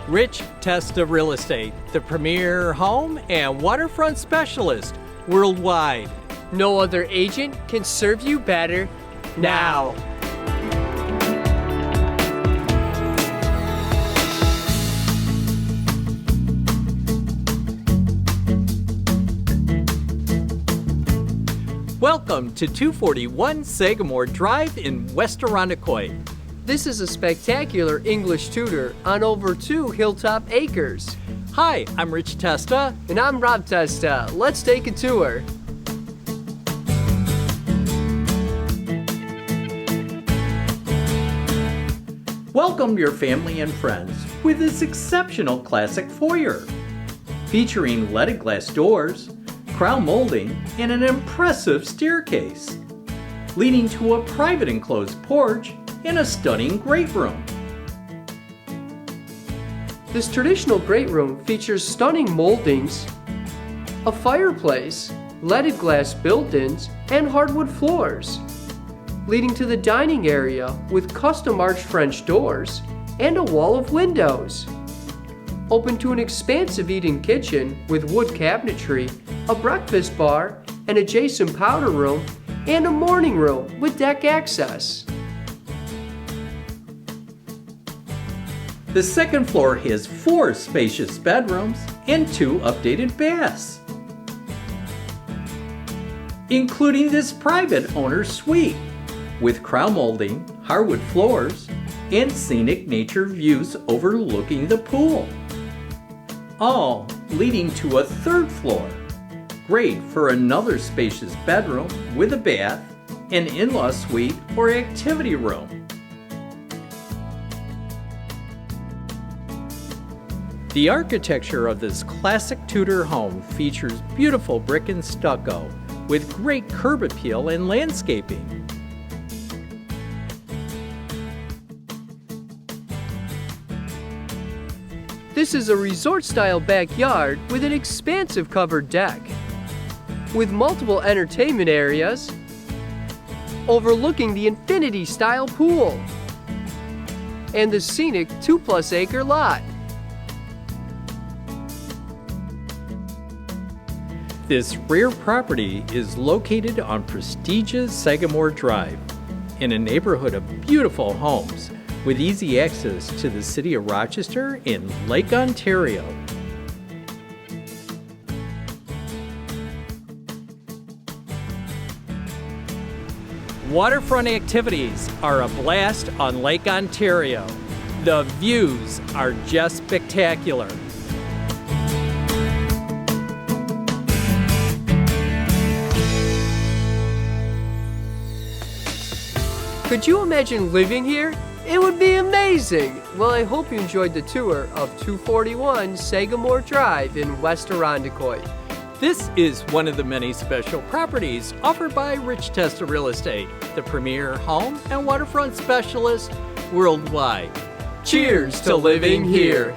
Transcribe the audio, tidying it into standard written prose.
Rich Testa Real Estate, the premier home and waterfront specialist worldwide. No other agent can serve you better now. Welcome to 241 Sagamore Drive in West Irondequoit. This is a spectacular English Tudor on over 2 hilltop acres. Hi, I'm Rich Testa. And I'm Rob Testa. Let's take a tour. Welcome your family and friends with this exceptional classic foyer, featuring leaded glass doors, crown molding, and an impressive staircase, leading to a private enclosed porch and a stunning great room. This traditional great room features stunning moldings, a fireplace, leaded glass built-ins, and hardwood floors, leading to the dining area with custom arched French doors and a wall of windows. Open to an expansive eat-in kitchen with wood cabinetry, a breakfast bar, an adjacent powder room, and a morning room with deck access. The second floor has 4 spacious bedrooms and 2 updated baths, including this private owner's suite with crown molding, hardwood floors, and scenic nature views overlooking the pool, all leading to a 3rd floor, great for another spacious bedroom with a bath, an in-law suite, or activity room. The architecture of this classic Tudor home features beautiful brick and stucco with great curb appeal and landscaping. This is a resort-style backyard with an expansive covered deck, with multiple entertainment areas, overlooking the infinity-style pool, and the scenic 2+ acre lot. This rare property is located on prestigious Sagamore Drive in a neighborhood of beautiful homes with easy access to the city of Rochester and Lake Ontario. Waterfront activities are a blast on Lake Ontario. The views are just spectacular. Could you imagine living here? It would be amazing! Well, I hope you enjoyed the tour of 241 Sagamore Drive in West Irondequoit. This is one of the many special properties offered by Rich Testa Real Estate, the premier home and waterfront specialist worldwide. Cheers to living here!